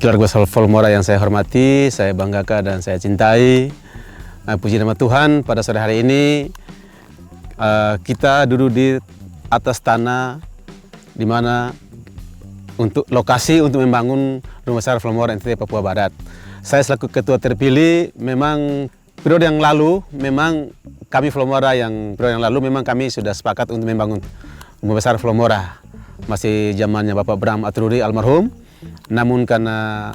Keluarga besar Volmora yang saya hormati, saya banggakan dan saya cintai. Puji nama Tuhan, pada sore hari ini kita duduk di atas tanah di mana untuk lokasi untuk membangun Rumah Besar Volmora NTT Papua Barat. Saya selaku ketua terpilih, memang periode yang lalu memang kami Volmora yang periode yang lalu memang kami sudah sepakat untuk membangun Rumah Besar Volmora. Masih zamannya Bapak Bram Atruri almarhum. Namun karena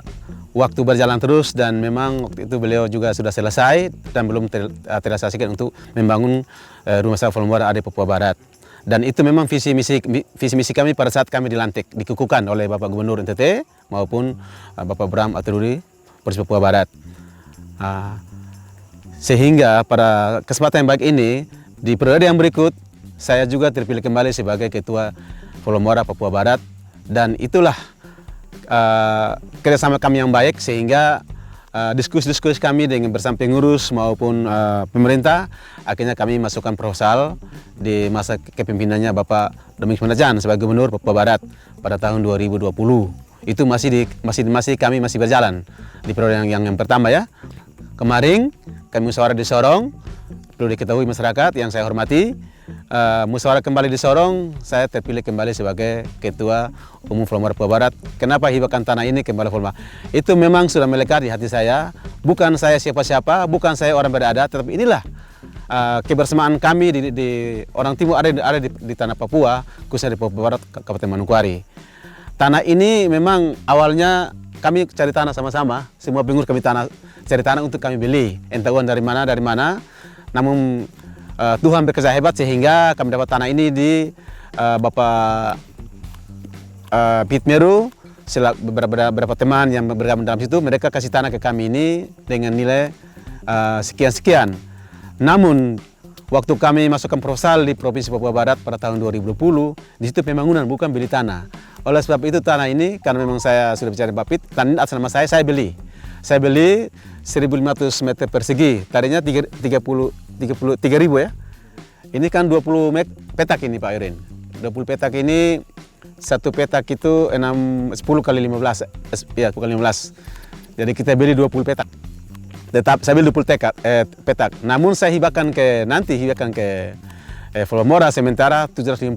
waktu berjalan terus dan memang waktu itu beliau juga sudah selesai dan belum terrealisasikan untuk membangun Rumah Besar Volmora AD Papua Barat. Dan itu memang visi misi kami pada saat kami dilantik, dikukuhkan oleh Bapak Gubernur NTT maupun Bapak Bram Atruri Provinsi Papua Barat. Sehingga pada kesempatan yang baik ini, di periode yang berikut, saya juga terpilih kembali sebagai Ketua Volmora Papua Barat. Dan itulah kerjasama kami yang baik, sehingga diskusi-diskusi kami dengan bersama pengurus maupun pemerintah, akhirnya kami masukkan proposal di masa kepemimpinannya Bapak Domingos Manajan sebagai Gubernur Papua Barat pada tahun 2020. Itu kami masih berjalan di periode yang pertama ya. Kemarin kami musyawarah di Sorong, perlu diketahui masyarakat yang saya hormati, musyawarah kembali di Sorong, saya terpilih kembali sebagai Ketua Umum Volmora Papua Barat. Kenapa hibahkan tanah ini kepada Volmora? Itu memang sudah melekat di hati saya. Bukan saya siapa-siapa, bukan saya orang beradat, tetapi inilah kebersamaan kami di orang timur ada di tanah Papua, khususnya di Papua Barat, Kabupaten Manokwari. Tanah ini memang awalnya kami cari tanah sama-sama, semua pengurus kami cari tanah untuk kami beli. Entah uang dari mana. Namun Tuhan bekerja hebat sehingga kami dapat tanah ini di Bapak Pitmeru, beberapa teman yang bergabung dalam situ, mereka kasih tanah ke kami ini dengan nilai sekian-sekian. Namun waktu kami masukkan proposal di Provinsi Papua Barat pada tahun 2020, di situ pembangunan bukan beli tanah. Oleh sebab itu tanah ini, karena memang saya sudah bicara Bapak Pit, tanah ini atas nama saya beli. Saya beli 1.500 meter persegi, tadinya 33.000 ya. Ini kan 20 petak ini Pak Irin. 20 petak ini, satu petak itu 10 kali 15, ya 10 kali 15. Jadi kita beli 20 petak. Tetap saya beli 20 petak. Namun saya hibahkan ke Volmora sementara 750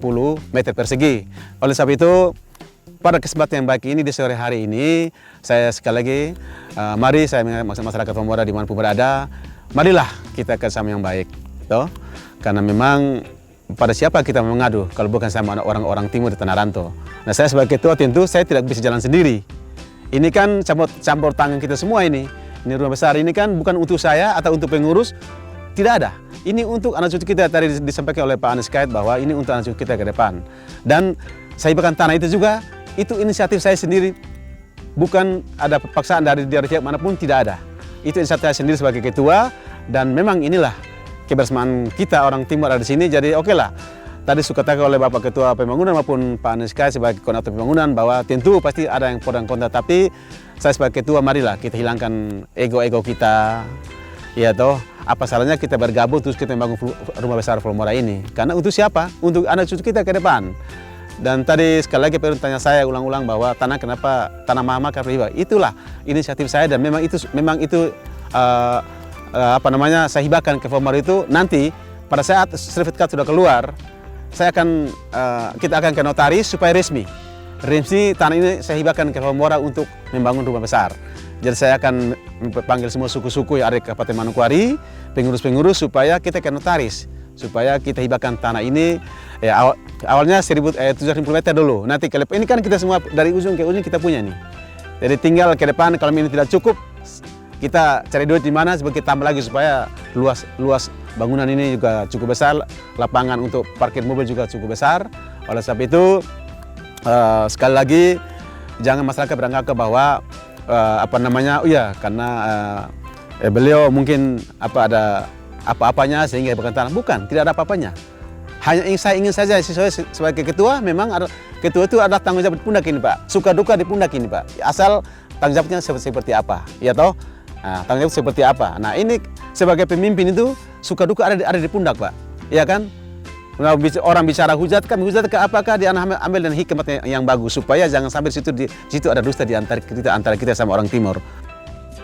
meter persegi. Oleh sebab itu, pada kesempatan yang baik ini di sore hari ini, saya sekali lagi, mari saya mengajak masyarakat Volmora dimanapun berada, marilah kita kerjasama yang baik, toh? Karena memang pada siapa kita mengadu kalau bukan sama orang-orang timur di Tanah Rantau. Nah, saya sebagai ketua tentu saya tidak bisa jalan sendiri. Ini kan campur tangan kita semua ini. Ini rumah besar ini kan bukan untuk saya atau untuk pengurus, tidak ada. Ini untuk anak cucu kita, tadi disampaikan oleh Pak Anies Kait bahwa ini untuk anak cucu kita ke depan. Dan saya hibahkan tanah itu juga, itu inisiatif saya sendiri, bukan ada paksaan dari pihak manapun, tidak ada. Itu inisiatif saya sendiri sebagai ketua, dan memang inilah kebersamaan kita orang timur ada di sini. Jadi oke lah, tadi suka katakan oleh Bapak Ketua Pembangunan maupun Pak Anies Kait sebagai koordinator pembangunan bahwa tentu pasti ada yang pro dan kontra, tapi saya sebagai ketua marilah kita hilangkan ego-ego kita, ya toh. Apa salahnya kita bergabung terus kita membangun Rumah Besar Volmora ini? Karena untuk siapa? Untuk anak cucu kita ke depan. Dan tadi sekali lagi pertanyaan saya ulang-ulang bahwa kenapa tanah mama karena hibah? Itulah inisiatif saya dan memang itu saya hibahkan ke Volmora itu. Nanti pada saat sertifikat sudah keluar, kita akan ke notaris supaya resmi tanah ini saya hibahkan ke Volmora untuk membangun rumah besar. Jadi saya akan panggil semua suku-suku yang ada di Kabupaten Manokwari, pengurus-pengurus, supaya kita ke notaris, supaya kita hibahkan tanah ini. Ya, awalnya 750 meter dulu. Nanti ini kan kita semua dari ujung ke ujung kita punya nih. Jadi tinggal ke depan kalau ini tidak cukup, kita cari duit di mana sebab kita tambah lagi supaya luas bangunan ini juga cukup besar, lapangan untuk parkir mobil juga cukup besar. Oleh sebab itu sekali lagi jangan masyarakat beranggapan bahwa karena beliau mungkin ada apa-apanya sehingga bukan tanah. Bukan, tidak ada apa-apanya. Hanya saya ingin saja sebagai ketua, memang ketua itu ada tanggung jawab di pundak ini Pak. Suka duka di pundak ini Pak. Asal tanggung jawabnya seperti apa, ya toh? Nah, tanggung jawab seperti apa? Nah, ini sebagai pemimpin itu suka duka ada di pundak Pak, ya kan? orang bicara hujat, kami hujat ke apakah dia ambil dan hikmat yang bagus supaya jangan sampai di situ ada dusta di antara kita sama orang Timur.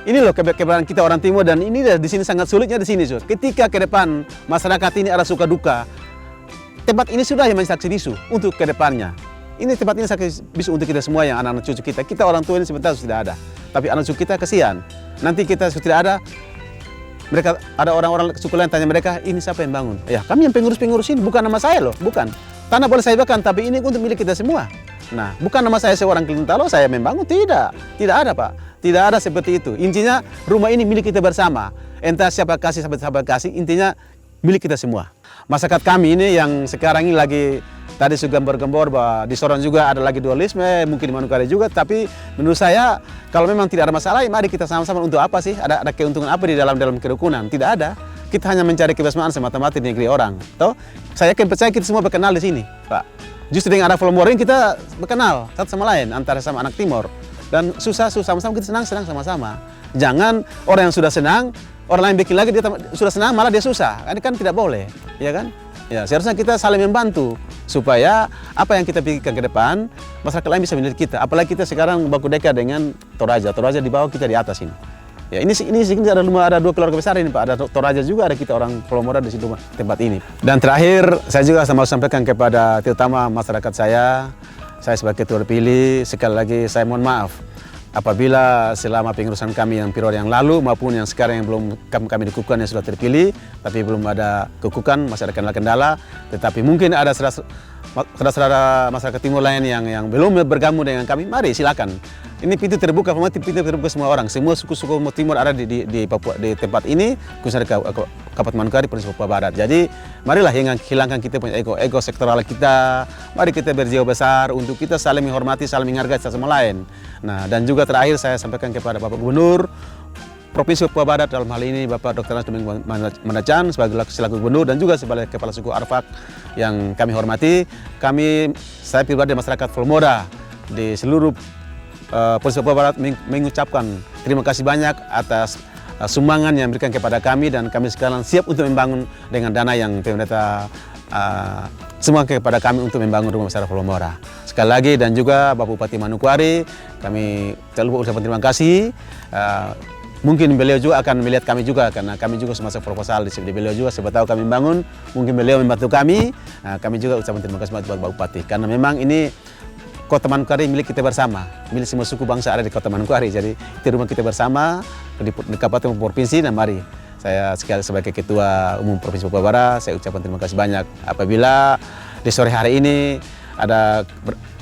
Ini loh kebebasan kita orang Timur, dan ini di sini sangat sulitnya di sini. Ketika ke depan masyarakat ini ada suka duka, tempat ini sudah yang menjadi saksi bisu untuk ke depannya. Ini tempat ini saksi bisu untuk kita semua yang anak-anak cucu kita. Kita orang tua ini sebentar sudah ada, tapi anak cucu kita kesian. Nanti kita sudah tidak ada, mereka ada orang-orang suku lain tanya mereka, ini siapa yang bangun? Ya kami yang pengurus-pengurus ini, bukan nama saya loh, bukan. Tanah boleh saya bahkan, tapi ini untuk milik kita semua. Nah, bukan nama saya seorang Kelintalo, saya membangun, tidak ada Pak, tidak ada seperti itu. Intinya rumah ini milik kita bersama, entah siapa kasih, siapa kasih, intinya milik kita semua. Masyarakat kami ini yang sekarang ini lagi tadi sudah gembor-gembor bahwa di Sorong juga ada lagi dualisme, mungkin di Manokwari juga, tapi menurut saya kalau memang tidak ada masalah, mari kita sama-sama untuk apa sih? Ada keuntungan apa di dalam kerukunan? Tidak ada. Kita hanya mencari kebersamaan semata-mata di negeri orang. Toh, saya percaya kita semua berkenal di sini, Pak. Justru dengan ada Folomora ini kita berkenal satu sama lain antara sama anak Timur, dan susah sama-sama, kita senang sama-sama. Jangan orang yang sudah senang, orang lain bikin lagi dia sudah senang malah dia susah. Ini kan tidak boleh, ya kan? Ya, seharusnya kita saling membantu supaya apa yang kita pikirkan ke depan masyarakat lain bisa melihat kita. Apalagi kita sekarang baku dekat dengan Toraja di bawah, kita di atas ini. Ya, ini ada dua keluarga besar ini Pak. Ada Toraja juga, ada kita orang Folomora di situ tempat ini. Dan terakhir saya juga mau sampaikan kepada terutama masyarakat saya sebagai ketua terpilih, sekali lagi saya mohon maaf apabila selama pengurusan kami yang periode yang lalu maupun yang sekarang yang belum kami dikukuhkan yang sudah terpilih, tapi belum ada kekukuhan, masih ada kendala, tetapi mungkin ada saudara-saudara masyarakat Timur lain yang belum bergabung dengan kami, mari silakan. Ini pintu terbuka semua orang, semua suku-suku Timur ada di Papua, di tempat ini, khususnya Kabupaten Manokwari, Provinsi Papua Barat. Jadi marilah hilangkan kita punya ego sektoral kita, mari kita berjiwa besar untuk kita saling menghormati, saling menghargai satu sama lain. Nah, dan juga terakhir saya sampaikan kepada Bapak Gubernur Provinsi Papua Barat, dalam hal ini Bapak Dr. Nas Domingo Mandacan sebagai selaku Gubernur dan juga sebagai Kepala Suku Arfak yang kami hormati. Saya pribadi masyarakat Folomora di seluruh Provinsi Papua Barat mengucapkan terima kasih banyak atas sumbangan yang diberikan kepada kami, dan kami sekarang siap untuk membangun dengan dana yang pemerintah semua kepada kami untuk membangun rumah masyarakat Folomora. Sekali lagi, dan juga Bapak Bupati Manokwari, kami terlalu ucapkan terima kasih. Mungkin beliau juga akan melihat kami juga, karena kami juga semasa proposal di beliau juga, siapa tahu kami bangun, mungkin beliau membantu kami. Kami juga ucapkan terima kasih buat Bapak Bupati, karena memang ini Kota Manokwari milik kita bersama, milik semua suku bangsa ada di Kota Manokwari. Jadi itu rumah kita bersama di kabupaten provinsi, dan mari saya sekali sebagai Ketua Umum Provinsi Papua Barat saya ucapkan terima kasih banyak. Apabila di sore hari ini ada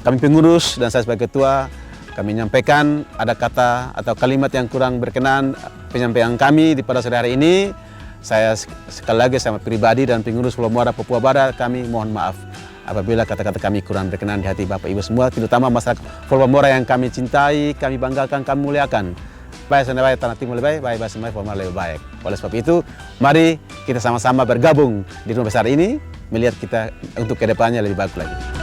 kami pengurus dan saya sebagai ketua, kami menyampaikan ada kata atau kalimat yang kurang berkenan penyampaian kami di pada sore hari ini, saya sekali lagi sama pribadi dan pengurus Folomora Papua Barat, kami mohon maaf apabila kata-kata kami kurang berkenan di hati Bapak Ibu semua, terutama masyarakat Folomora yang kami cintai, kami banggakan, kami muliakan. Baik sana baik, tanah timur lebih baik, baik sana baik, Folomora lebih baik. Oleh sebab itu, mari kita sama-sama bergabung di rumah besar ini, melihat kita untuk kedepannya lebih bagus lagi.